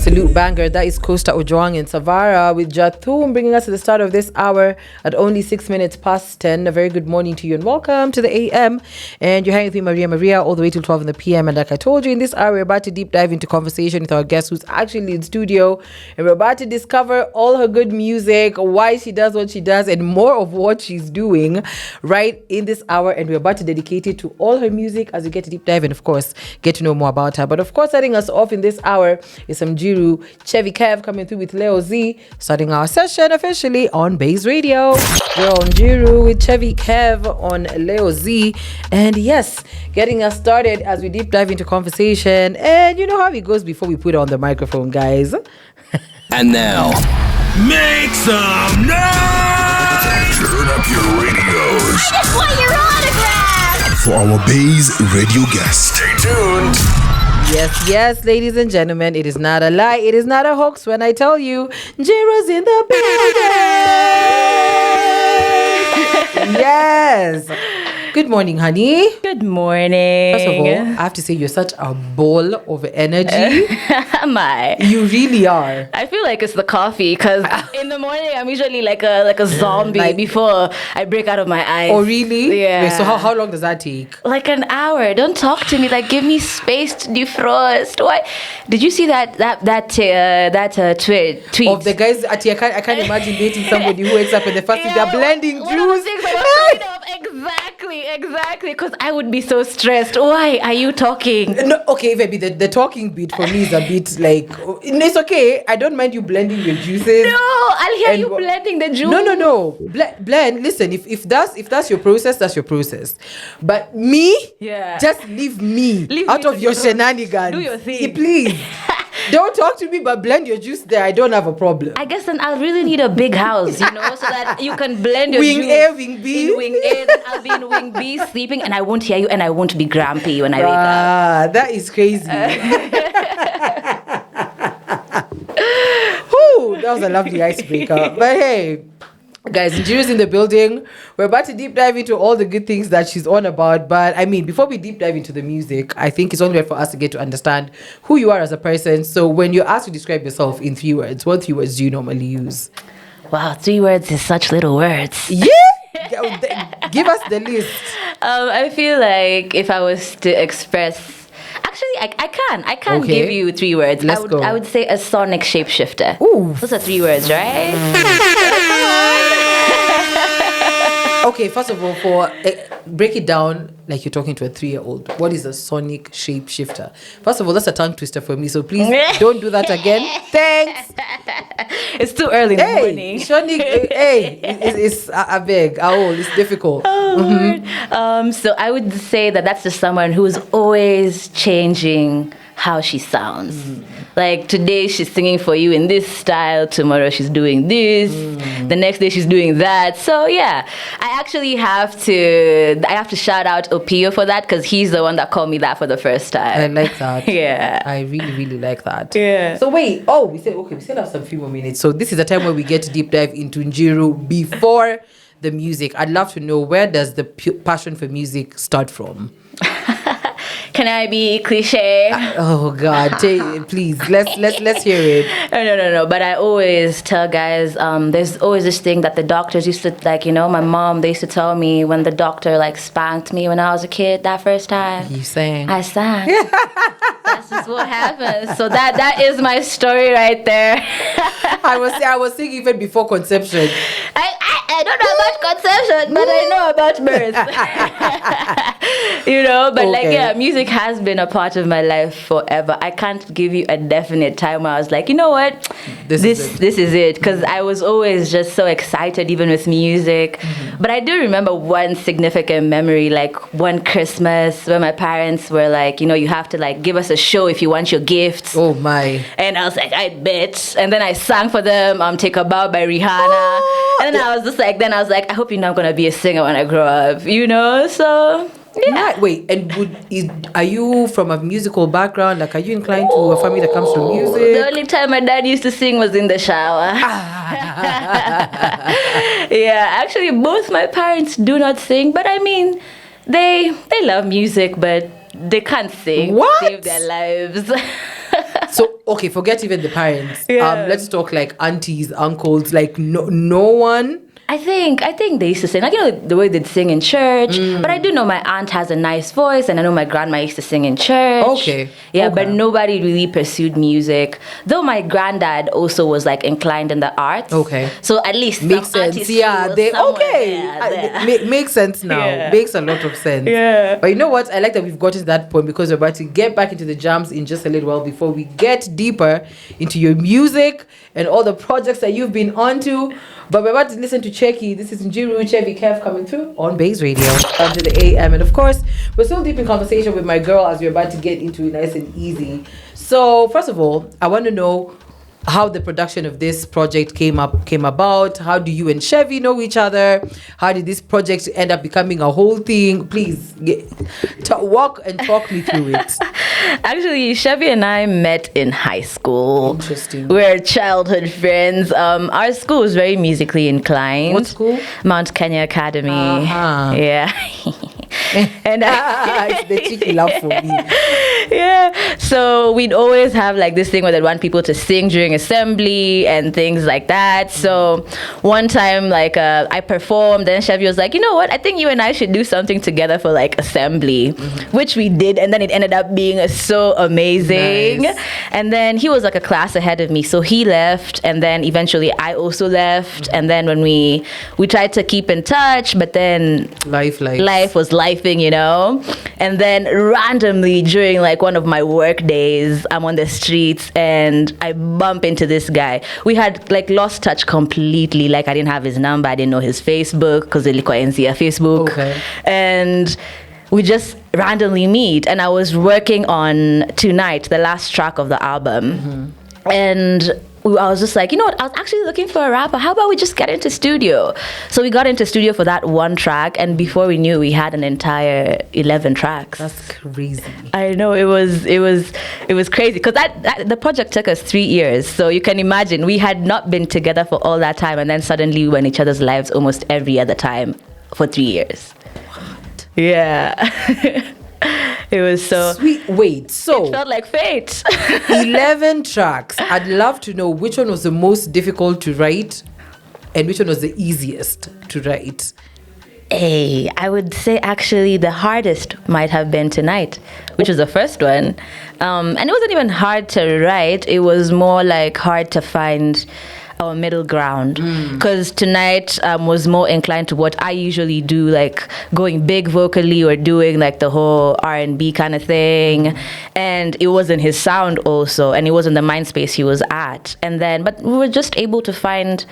absolute banger. That is Costa Ojwang and Savara with Jathum, bringing us to the start of this hour at only 6 minutes past 10. A very good morning to you and welcome to the AM. And you're hanging with me, Maria, all the way till 12 in the PM. And like I told you, in this hour, we're about to deep dive into conversation with our guest who's actually in studio. And we're about to discover all her good music, why she does what she does, and more of what she's doing right in this hour. And we're about to dedicate it to all her music as we get to deep dive and, of course, get to know more about her. But, of course, starting us off in this hour is some Jiru, Chevy Kev coming through with Leo Z, starting our session officially on Baze Radio. We're on Jiru with Chevy Kev on Leo Z. And yes, getting us started as we deep dive into conversation. And you know how it goes before we put on the microphone, guys. And now, make some noise! Turn up your radios. I just want your autograph! For our Baze Radio guest. Stay tuned. Yes, ladies and gentlemen, it is not a lie, it is not a hoax when I tell you, Jiru's in the building. Yes. Good morning, honey. Good morning. First of all, I have to say you're such a ball of energy. Am I? You really are. I feel like it's the coffee because in the morning I'm usually like a zombie before I break out of my eyes. Oh, really? Yeah. Wait, so how long does that take? Like an hour. Don't talk to me. Like, give me space to defrost. What? Did you see that tweet? Of the guys at I can't imagine dating somebody who wakes up in the first thing they're blending one of the juice. things I was afraid of. Exactly. Because I would be so stressed. Why are you talking? No, okay, maybe the talking bit for me is a bit like, it's okay. I don't mind you blending your juices. No, I'll hear you blending the juice. No. Blend. Listen, if that's your process, that's your process. But me, just leave me out of your shenanigans. Do your thing. Please. Don't talk to me, but blend your juice there. I don't have a problem. I guess then I'll really need a big house, so that you can blend your wing juice. A, wing B. In wing A, then I'll be in wing B sleeping, and I won't hear you, and I won't be grumpy when I wake up. Ah, that is crazy. Whew, that was a lovely icebreaker. But hey, guys, Jiru's in the building. We're about to deep dive into all the good things that she's on about. But I mean, before we deep dive into the music, I think it's only right for us to get to understand who you are as a person. So when you're asked to describe yourself in 3 words, what 3 words do you normally use? Wow, 3 words is such little words. Yeah. Give us the list. I feel like if I was to express, actually, I can give you 3 words. Let's go. I would say a sonic shapeshifter. Ooh. Those are 3 words, right? Okay, first of all, break it down like you're talking to a 3-year-old. What is a sonic shapeshifter? First of all, that's a tongue twister for me, so please don't do that again. Thanks. It's too early in the morning. Sonic, it's a big, it's difficult. Oh, so I would say that's just someone who's always changing how she sounds. Like today she's singing for you in this style, tomorrow she's doing this, the next day she's doing that. So yeah, I actually have to shout out Opio for that because he's the one that called me that for the first time. I like that. Yeah. I really, really like that. Yeah. So wait, we still have some few more minutes. So this is the time where we get to deep dive into Jiru before the music. I'd love to know, where does the passion for music start from? Can I be cliche? Oh God, please, let's hear it. No. But I always tell guys, there's always this thing that the doctors used to my mom, they used to tell me when the doctor spanked me when I was a kid that first time. You sang? I sang. That's just what happens. So that is my story right there. I was singing even before conception. I don't know about conception, but I know about birth. But music has been a part of my life forever. I can't give you a definite time where I was like, you know what, this is it, because I was always just so excited, even with music. But I do remember one significant memory, like one Christmas where my parents were like, you have to give us a show if you want your gifts. Oh my! And I was like, I bet. And then I sang for them, "Take a Bow" by Rihanna. And then I was just like, I hope you're not gonna be a singer when I grow up, So yeah. Right. Wait, and are you from a musical background? Are you inclined to a family that comes from music? The only time my dad used to sing was in the shower. Yeah, actually, both my parents do not sing, but I mean, they love music, but they can't sing. What? Save their lives. So, okay, forget even the parents. Yeah. Let's talk like aunties, uncles, like no one. I think they used to sing, like, the way they'd sing in church. But I do know my aunt has a nice voice, and I know my grandma used to sing in church. Okay. Yeah, Okay. but nobody really pursued music. Though my granddad also was like inclined in the arts. Okay. So at least Makes some sense. artist Yeah, was they somewhere okay. there. Makes sense now. Yeah. Makes a lot of sense. Yeah. But you know what? I like that we've gotten to that point because we're about to get back into the jams in just a little while before we get deeper into your music and all the projects that you've been onto. But we're about to listen to Cheki. This is Njiru Chevy Kev coming through on Baze Radio to the AM. And of course, we're still deep in conversation with my girl as we're about to get into it nice and easy. So first of all, I want to know how the production of this project came about. How do you and Chevy know each other? How did this project end up becoming a whole thing? Please walk and talk me through it. Actually, Chevy and I met in high school. Interesting. We're childhood friends. Our school was very musically inclined. What school? Mount Kenya Academy. Uh-huh. Yeah. And It's the cheeky love for me. yeah, so we'd always have like this thing where they'd want people to sing during assembly and things like that. So one time, like I performed, and Chevy was like, you know what, I think you and I should do something together for like assembly, which we did, and then it ended up being so amazing. Nice. And then he was like a class ahead of me, so he left, and then eventually I also left. And then when we tried to keep in touch, but then Life was lifing, and then randomly during like one of my work days, I'm on the streets and I bump into this guy. We had like lost touch completely. Like I didn't have his number, I didn't know his Facebook because ilikuwa enzi ya Facebook. Okay. And we just randomly meet, and I was working on Tonight, the last track of the album. And I was just like, you know what, I was actually looking for a rapper. How about we just get into studio? So we got into studio for that one track, and before we knew, we had an entire 11 tracks. That's crazy. I know, it was crazy because that the project took us 3 years. So you can imagine, we had not been together for all that time, and then suddenly we were in each other's lives almost every other time for 3 years. What? Yeah. It was so Sweet. Wait, so it felt like fate. 11 tracks. I'd love to know which one was the most difficult to write and which one was the easiest to write. Hey, I would say actually the hardest might have been Tonight, which was the first one. And it wasn't even hard to write. It was more like hard to find our middle ground, because Tonight was more inclined to what I usually do, like going big vocally or doing like the whole R&B kind of thing. And it wasn't his sound also, and it wasn't the mind space he was at. And then, but we were just able to find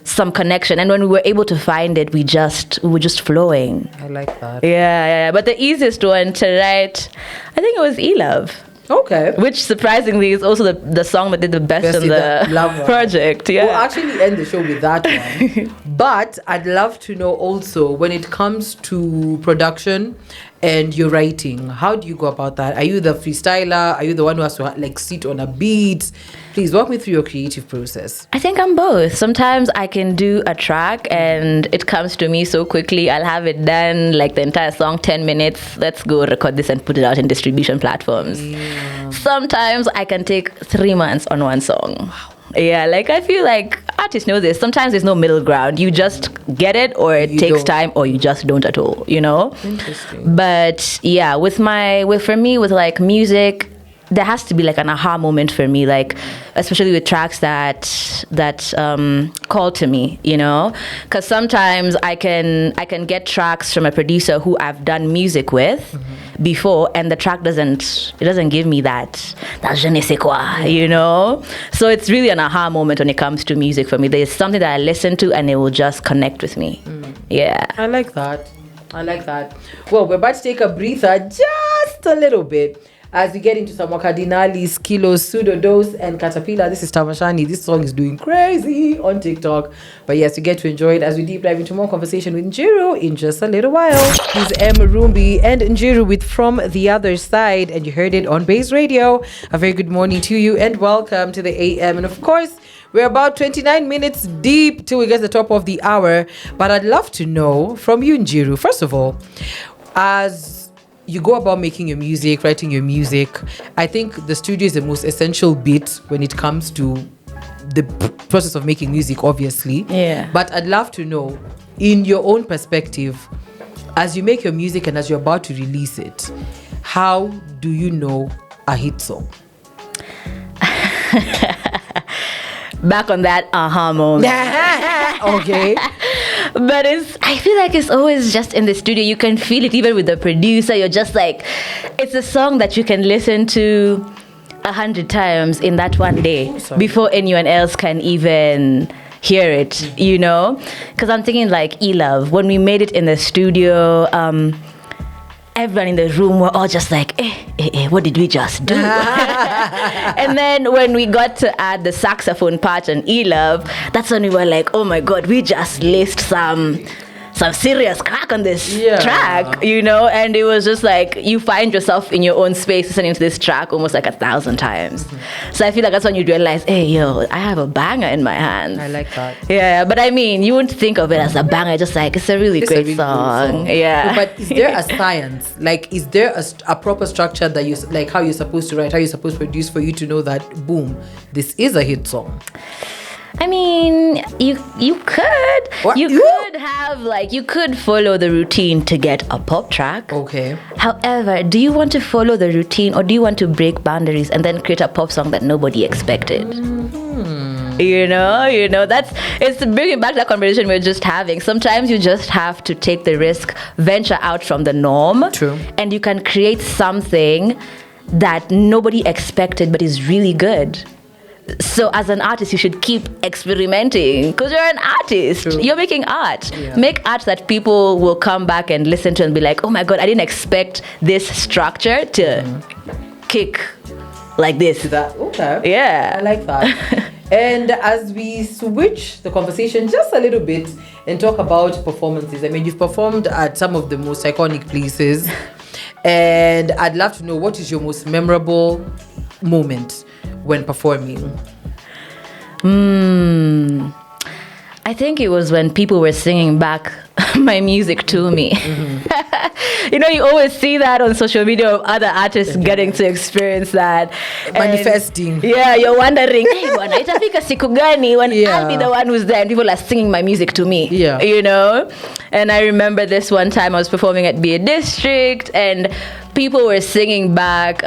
some connection, and when we were able to find it, we were just flowing. I like that. Yeah. But the easiest one to write, I think it was E-Love. Okay. Which surprisingly is also the song that did the best in the Love one. project. Yeah. We'll actually end the show with that one. But I'd love to know also, when it comes to production and your writing, how do you go about that? Are you the freestyler? Are you the one who has to like sit on a beat? Please walk me through your creative process. I think I'm both. Sometimes I can do a track and it comes to me so quickly. I'll have it done, like the entire song, 10 minutes. Let's go record this and put it out in distribution platforms. Yeah. Sometimes I can take 3 months on one song. Wow. Yeah, like I feel like artists know this. Sometimes there's no middle ground. You just get it, or it takes time, or you just don't at all, Interesting. But yeah, with like music, there has to be like an aha moment for me, like especially with tracks that call to me, because sometimes I can get tracks from a producer who I've done music with before, and the track doesn't give me that je ne sais quoi, So it's really an aha moment when it comes to music for me. There's something that I listen to and it will just connect with me. Yeah, I like that. Well, we're about to take a breather just a little bit as we get into some Cardinalis, Kilos, Pseudodose, and Caterpillar. This is Tamashani. This song is doing crazy on TikTok. But yes, you get to enjoy it as we deep dive into more conversation with Njiru in just a little while. This is M. Rumbi and Njiru with From the Other Side, and you heard it on Baze Radio. A very good morning to you and welcome to the AM. And of course, we're about 29 minutes deep till we get to the top of the hour. But I'd love to know from you, Njiru, first of all, as you go about making your music, writing your music. I think the studio is the most essential bit when it comes to the process of making music, obviously. Yeah. But I'd love to know, in your own perspective, as you make your music and as you're about to release it, how do you know a hit song? Back on that moment. Okay. But I feel like it's always just in the studio. You can feel it even with the producer. You're just like, it's a song that you can listen to 100 times in that one day before anyone else can even hear it, you know? Because I'm thinking like E-Love, when we made it in the studio, everyone in the room were all just like, what did we just do? And then when we got to add the saxophone part on E-Love, that's when we were like, oh my God, we just laced some serious crack on this track, you know? And it was just like, you find yourself in your own space listening to this track almost like 1,000 times. So I feel like that's when you realize, hey, yo, I have a banger in my hands. I like that. Yeah, but I mean, you wouldn't think of it as a banger, just like, it's a really great song. Yeah. But is there a science? Like, is there a proper structure that you, like how you're supposed to write, how you're supposed to produce for you to know that, boom, this is a hit song? I mean, you could. What? You could have, like, you could follow the routine to get a pop track. Okay. However, do you want to follow the routine or do you want to break boundaries and then create a pop song that nobody expected? Mm-hmm. You know, it's bringing back that conversation we were just having. Sometimes you just have to take the risk, venture out from the norm. True. And you can create something that nobody expected but is really good. So as an artist, you should keep experimenting because you're an artist. True. You're making art. Yeah. Make art that people will come back and listen to and be like, oh my God, I didn't expect this structure to kick like this. That, okay. Yeah. I like that. And as we switch the conversation just a little bit and talk about performances, I mean, you've performed at some of the most iconic places. And I'd love to know, what is your most memorable moment when performing? I think it was when people were singing back my music to me. Mm-hmm. You know, you always see that on social media of other artists getting to experience that. Manifesting. Yeah, you're wondering, hey, bwana, itafika siku gani when I'll be the one who's there and people are singing my music to me. Yeah. You know? And I remember this one time I was performing at Be a District and people were singing back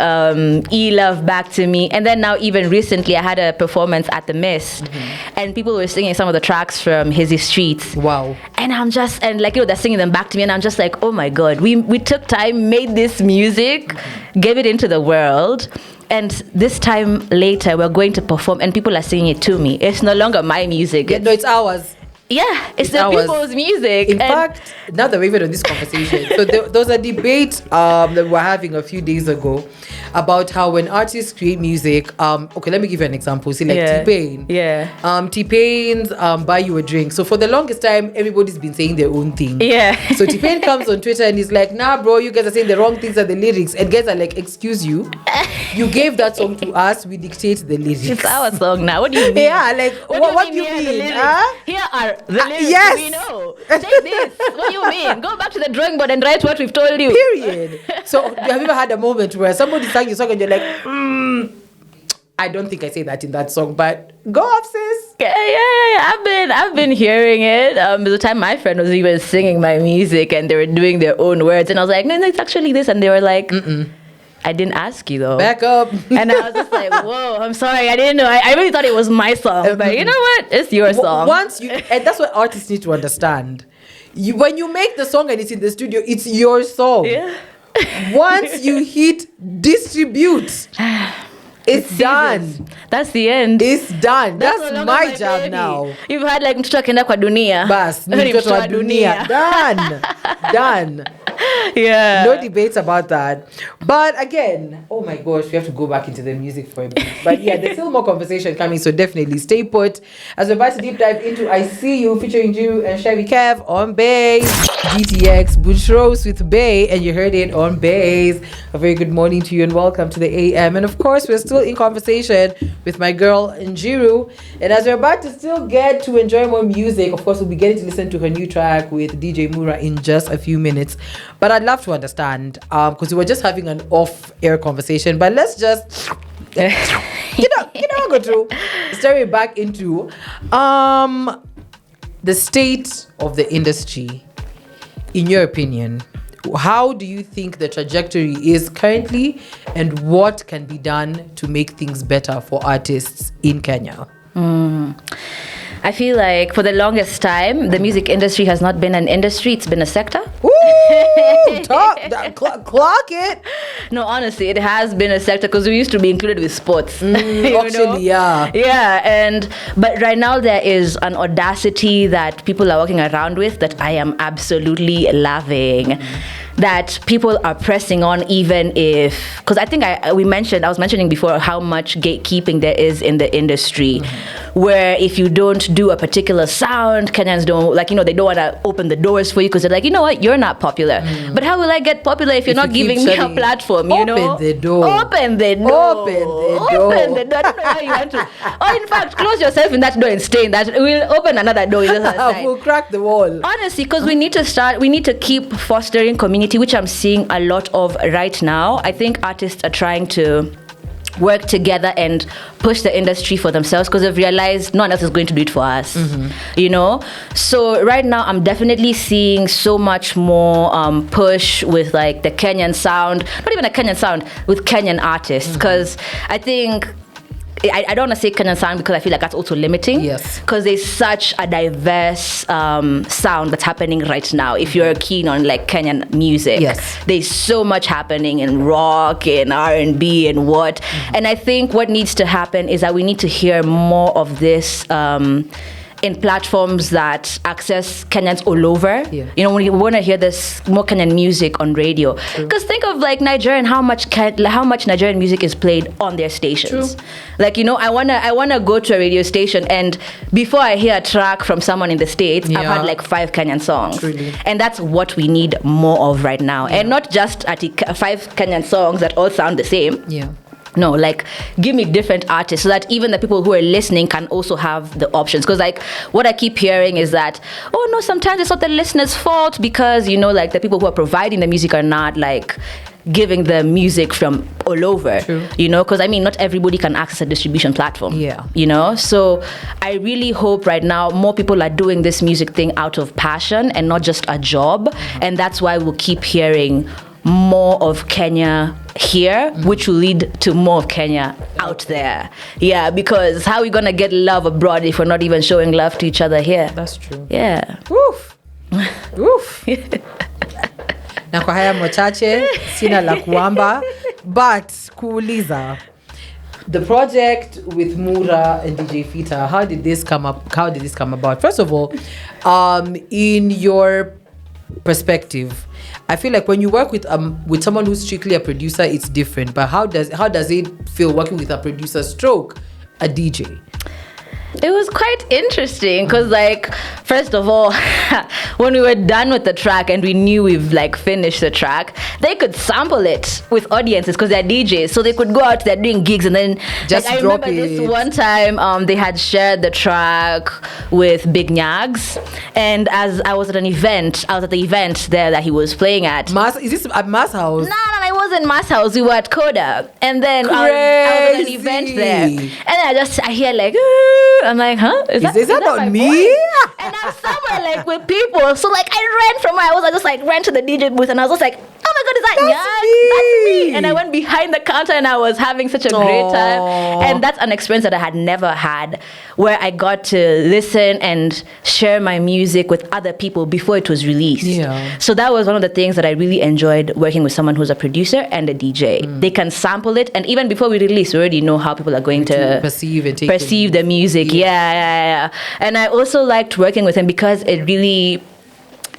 E-Love back to me. And then now even recently I had a performance at the Mist and people were singing some of the tracks from Hizzy Streets. Wow. And I'm just, and like, you know, they're singing them back to me and I'm just like, oh my God, we took time, made this music, gave it into the world. And this time later we're going to perform and people are singing it to me. It's no longer my music. Yeah, no, it's ours. Yeah, it's the ours. people's music. In fact, now that we've had on this conversation, so there was a debate that we were having a few days ago about how when artists create music, okay, let me give you an example. See, like T-Pain. Yeah. T-Pain's Buy You a Drink. So for the longest time, everybody's been saying their own thing. Yeah. So T-Pain comes on Twitter and he's like, nah, bro, you guys are saying the wrong things at the lyrics. And guys are like, excuse you. You gave that song to us, we dictate the lyrics. It's our song now. What do you mean? Yeah, like, what do you Here mean? Here are the lyrics yes. we know. Take this. What do you mean? Go back to the drawing board and write what we've told you. Period. So have you ever had a moment where somebody sang your song and you're like, I don't think I say that in that song, but go off, sis. Yeah. I've been hearing it. The time my friend was even singing my music and they were doing their own words, and I was like, no, it's actually this, and they were like, I didn't ask you though. Back up. And I was just like, whoa, I'm sorry, I didn't know. I really thought it was my song, but you know what? It's your song. Once you, and that's what artists need to understand. When you make the song and it's in the studio, it's your song. Yeah. Once you hit distribute, it's done. That's the end. It's done. That's no my job baby. now. You've had like mtoto akienda kwa dunia. Bas, mtoto wa dunia. Done. Yeah. No debates about that. But again, oh my gosh, we have to go back into the music for a bit. But yeah, there's still more conversation coming, so definitely stay put. As we're about to deep dive into I See You featuring Drew and Chevy Kev on Baze. GTX Butchros with Bay, and you heard it on Baze. A very good morning to you and welcome to the AM. And of course, we're still in conversation with my girl Njiru. And as we're about to still get to enjoy more music, of course, we'll be getting to listen to her new track with DJ Mura in just a few minutes. But I'd love to understand, because we were just having an off-air conversation, but let's just go to story back into the state of the industry. In your opinion, how do you think the trajectory is currently, and what can be done to make things better for artists in Kenya? I feel like for the longest time, the music industry has not been an industry, it's been a sector. Ooh, clock it. No, honestly, it has been a sector because we used to be included with sports. Actually, yeah. Yeah, but right now there is an audacity that people are walking around with that I am absolutely loving. That people are pressing on, even if, because I think I was mentioning before how much gatekeeping there is in the industry, where if you don't do a particular sound, Kenyans don't, they don't want to open the doors for you because they're like, you know what, you're not popular. But how will I get popular if you're not giving me a platform, you know? Open the door. Open the door. I don't know how you want to. Or in fact, close yourself in that door and stay in that. We'll open another door. We'll crack the wall. Honestly, because we need to keep fostering community, which I'm seeing a lot of right now. I think artists are trying to work together and push the industry for themselves because they've realized no one else is going to do it for us, you know? So right now I'm definitely seeing so much more push with like the Kenyan sound, not even a Kenyan sound, with Kenyan artists, because I think I don't want to say Kenyan sound because I feel like that's also limiting. Yes. Because there's such a diverse sound that's happening right now. If you're keen on like Kenyan music, yes, there's so much happening in rock and R&B and what. And I think what needs to happen is that we need to hear more of this in platforms that access Kenyans all over. Yeah. You know, when you want to hear this more Kenyan music on radio, because think of like Nigeria and how much Nigerian music is played on their stations. True. Like, you know, I wanna go to a radio station and before I hear a track from someone in the States, I've had like 5 Kenyan songs. Truly. And that's what we need more of right now. And not just 5 Kenyan songs that all sound the same. Yeah. No, like give me different artists so that even the people who are listening can also have the options. Because like what I keep hearing is that, oh no, sometimes it's not the listener's fault because, you know, like the people who are providing the music are not like giving the music from all over. True. You know, because I mean, not everybody can access a distribution platform. Yeah. You know, so I really hope right now more people are doing this music thing out of passion and not just a job. And that's why we'll keep hearing more of Kenya here, which will lead to more of Kenya out there. Yeah, because how are we gonna get love abroad if we're not even showing love to each other here? That's true. Yeah. Woof. Woof. Na kwa haya machache sina la kuamba, but kuuliza, the project with Mura and DJ Fita, how did this come about? First of all, in your perspective, I feel like when you work with someone who's strictly a producer, it's different. But how does it feel working with a producer stroke a DJ? It was quite interesting because, like, first of all, when we were done with the track and we knew we've like finished the track, they could sample it with audiences because they're DJs, so they could go out there doing gigs and then just like, drop I remember it. This one time, they had shared the track with Big Nyags, and as I was at the event there that he was playing at. Is this at Mass House? No, it wasn't Mass House. We were at Coda, and then I was at an event there, and I hear like. I'm like, huh? Is that not me? And I'm somewhere like with people. So like I ran from where I was. I just like ran to the DJ booth and I was just like, oh my God, is that That's me. And I went behind the counter and I was having such a great time. And that's an experience that I had never had, where I got to listen and share my music with other people before it was released. Yeah. So that was one of the things that I really enjoyed working with someone who's a producer and a DJ. They can sample it, and even before we release, we already know how people are going to perceive the music. Yeah. And I also liked working with him because it really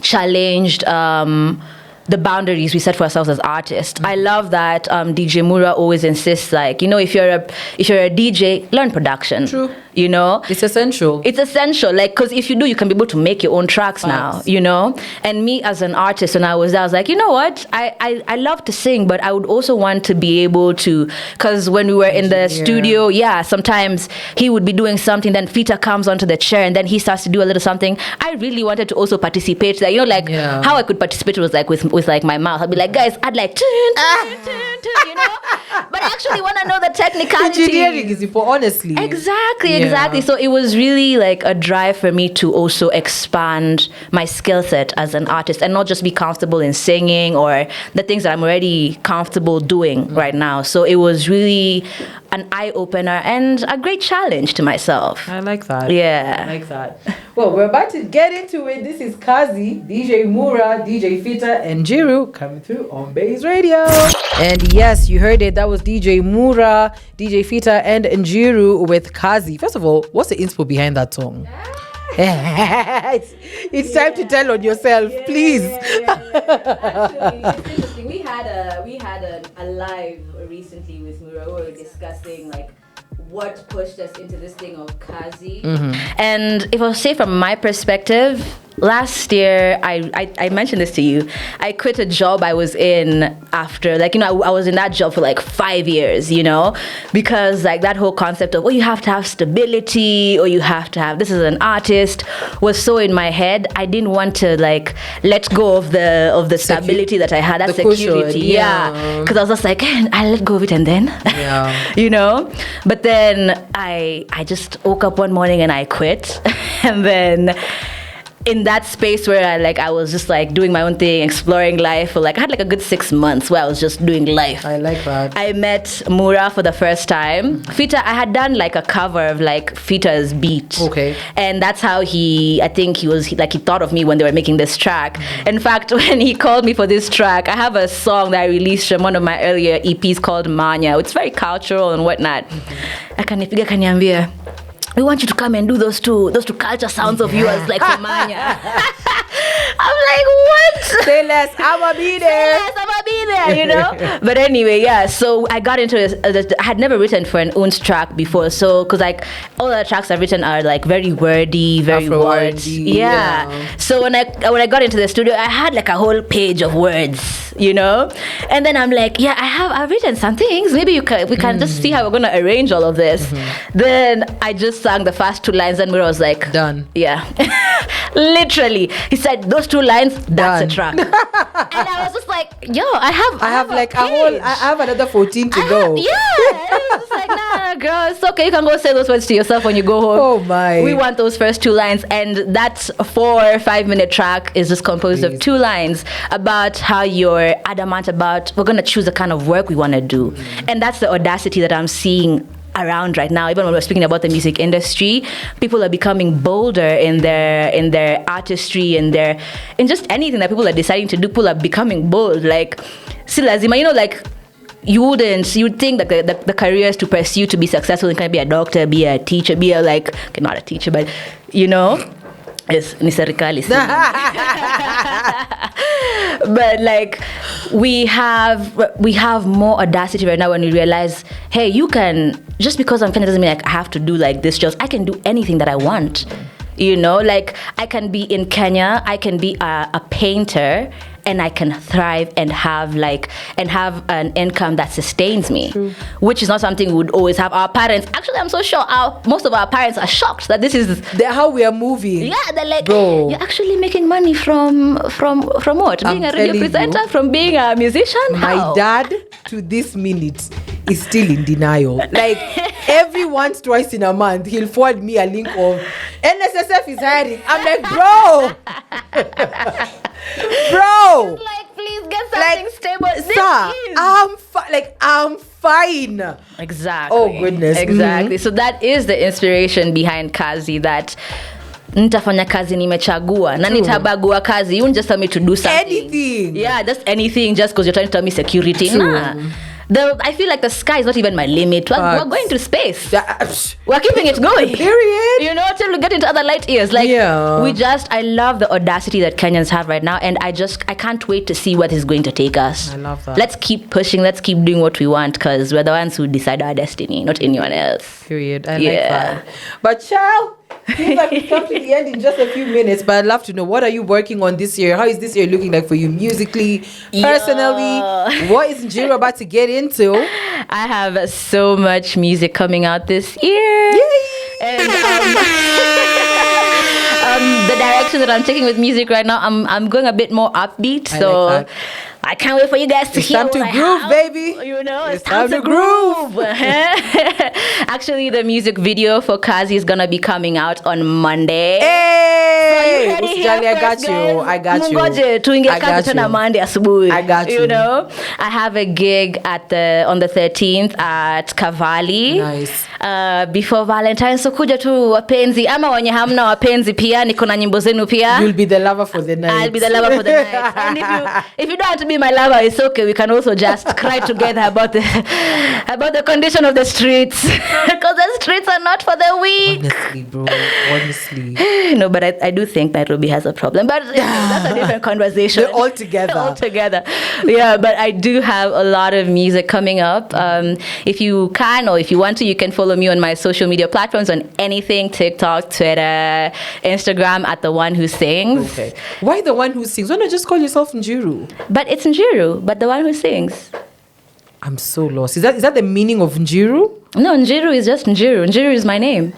challenged the boundaries we set for ourselves as artists. I love that DJ Mura always insists, like, you know, if you're a DJ, learn production. True. you know? It's essential. It's essential, like, because if you do, you can be able to make your own tracks now, you know? And me as an artist, when I was there, I was like, you know what? I love to sing, but I would also want to be able to, because when we were in the studio, sometimes he would be doing something, then Fita comes onto the chair, and then he starts to do a little something. I really wanted to also participate. Like, you know, like how I could participate was like with like my mouth. I'd be like, guys, I'd like, you know? But I actually want to know the technicality. Engineering is important, honestly. Exactly. So it was really like a drive for me to also expand my skill set as an artist and not just be comfortable in singing or the things that I'm already comfortable doing right now. So it was really an eye-opener and a great challenge to myself. I like that. Yeah. I like that. Well, we're about to get into it. This is Kazi, DJ Mura, DJ Fita, and Jiru coming through on Baze Radio. And yes, you heard it. That was DJ Mura, DJ Fita, and Njiru with Kazi. First of all, what's the inspo behind that song? It's time to tell on yourself, please. Actually, it's interesting. We had a live recently with Mura where we were discussing like what pushed us into this thing of Kazi. And if I'll say from my perspective, last year, I mentioned this to you. I quit a job I was in after, like, you know, I was in that job for like 5 years, you know, because like that whole concept of, you have to have stability or you have to have, this as an artist was so in my head. I didn't want to like let go of the stability that I had, that security. Because I was just like, I let go of it and then, you know, but then I just woke up one morning and I quit. And then in that space where I was just like doing my own thing, exploring life for like, I had like a good 6 months where I was just doing life. I like that. I met Mura for the first time. Fita, I had done like a cover of like Fita's beat. Okay. And that's how I think he thought of me when they were making this track. In fact, when he called me for this track, I have a song that I released from one of my earlier EPs called Manya. It's very cultural and whatnot. Akanipiga kaniambia, we want you to come and do those two culture sounds of yours, like for Manya. I'm like, what? Say less, I'ma be there. You know? But anyway, so I got into this. I had never written for an Unz track before, so, because like all the tracks I've written are like very wordy, very Afro words. R&B, So when I got into the studio, I had like a whole page of words, you know? And then I'm like, I've written some things. Maybe we can just see how we're gonna arrange all of this. Then I just sang the first 2 lines and Mura was like, done. Yeah. Literally. He said, those 2 lines, that's Done. a track. And I was just like, yo, I have like page. I have another 14 to go. And I was just like, nah, girl, it's okay. You can go say those words to yourself when you go home. Oh my. We want those first 2 lines. And that 4 or 5 minute track is just composed of 2 lines about how you're adamant about, we're going to choose the kind of work we want to do. And that's the audacity that I'm seeing around right now. Even when we're speaking about the music industry, people are becoming bolder in their artistry and in just anything that people are deciding to do. People are becoming bold. Like, si lazima, you know, like you'd think that the careers to pursue to be successful, and can be a doctor, be a teacher, be a like, okay, not a teacher, but you know, it's ni serikali. But like we have more audacity right now when we realize, hey, you can, just because I'm Kenyan doesn't mean like I have to do like this. Just I can do anything that I want. You know, like I can be in Kenya, I can be a painter, and I can thrive and have an income that sustains me. True. Which is not something we would always have. Our parents, actually, I'm so sure most of our parents are shocked that this is how we are moving. Yeah, they're like, bro, you're actually making money from what? Being a radio presenter, from being a musician? My dad to this minute is still in denial. Like every once, twice in a month, he'll forward me a link of NSSF is hiring. I'm like, bro. Like, please get something stable. Sir, I'm fine. Exactly. Oh goodness. Exactly. So that is the inspiration behind Kazi, that nitafanya kazi nimechagua na nitabagua kazi. You won't just tell me to do something. Anything. Yeah, just anything just because you're trying to tell me security. Nah. I feel like the sky is not even my limit. We're going to space. We're keeping it going. Period. You know, till we get into other light years. Like, I love the audacity that Kenyans have right now, and I can't wait to see what is going to take us. I love that. Let's keep pushing. Let's keep doing what we want, because we're the ones who decide our destiny, not anyone else. Period. I like that. But child, seems like we've come to the end in just a few minutes, but I'd love to know, what are you working on this year? How is this year looking like for you musically, personally? What is Njiro about to get into? I have so much music coming out this year. Yay! And the direction that I'm taking with music right now, I'm going a bit more upbeat. So like that. I can't wait for you guys to hear It's time to groove, baby. You know, it's time to groove. Actually, the music video for Kazi is gonna be coming out on Monday. Hey, so I got you. I got you. I got you. Monday asubuhi. I got you. You know, I have a gig on the 13th at Kavali. Nice. Before Valentine's, so kuja tu wapenzi ama wenye hamna wapenzi pia, niko na nyimbo zenu pia. You'll be the lover for the night. I'll be the lover for the night. And if you don't want to be my lover, it's okay. We can also just cry together about the condition of the streets, because the streets are not for the weak. Honestly, bro. Honestly. No, but I do think Nairobi has a problem. But that's a different conversation. They're all together. Yeah, but I do have a lot of music coming up. If you can, or if you want to, you can follow me on my social media platforms on anything: TikTok, Twitter, Instagram at The One Who Sings. Okay. Why The One Who Sings? Why not just call yourself Njiru? But it's Njiru, but The One Who Sings. I'm so lost. Is that the meaning of Njiru? No, Njiru is just Njiru. Njiru is my name.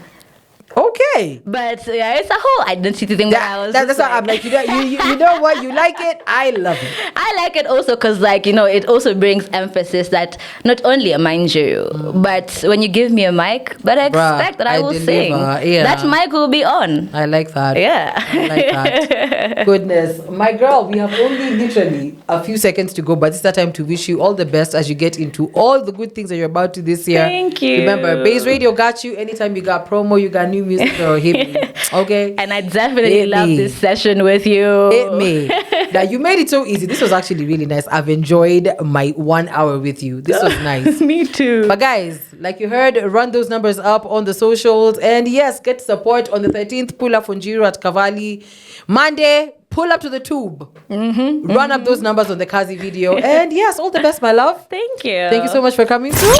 Okay. But yeah, it's a whole identity thing. That's why I'm like, you know what? You like it? I love it. I like it also because, like, you know, it also brings emphasis that not only am I Njiru, but when you give me a mic, but I expect that I will sing. Yeah. That mic will be on. I like that. Yeah. I like that. Goodness. My girl, we have only literally a few seconds to go, but it's that time to wish you all the best as you get into all the good things that you're about to this year. Thank you. Remember, Baze Radio got you. Anytime you got promo, you got new music, or hit me. Okay? And I definitely love this session with you. Hit me. Now, you made it so easy. This was actually really nice. I've enjoyed my 1 hour with you. This was nice. Me too. But guys, like you heard, run those numbers up on the socials. And yes, get support on the 13th. Pull up on Njiru at Kavali. Monday, pull up to the tube. Run up those numbers on the Kazi video. And yes, all the best, my love. Thank you. Thank you so much for coming through.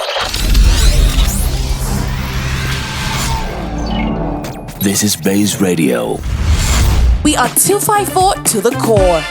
This is Baze Radio. We are 254 to the core.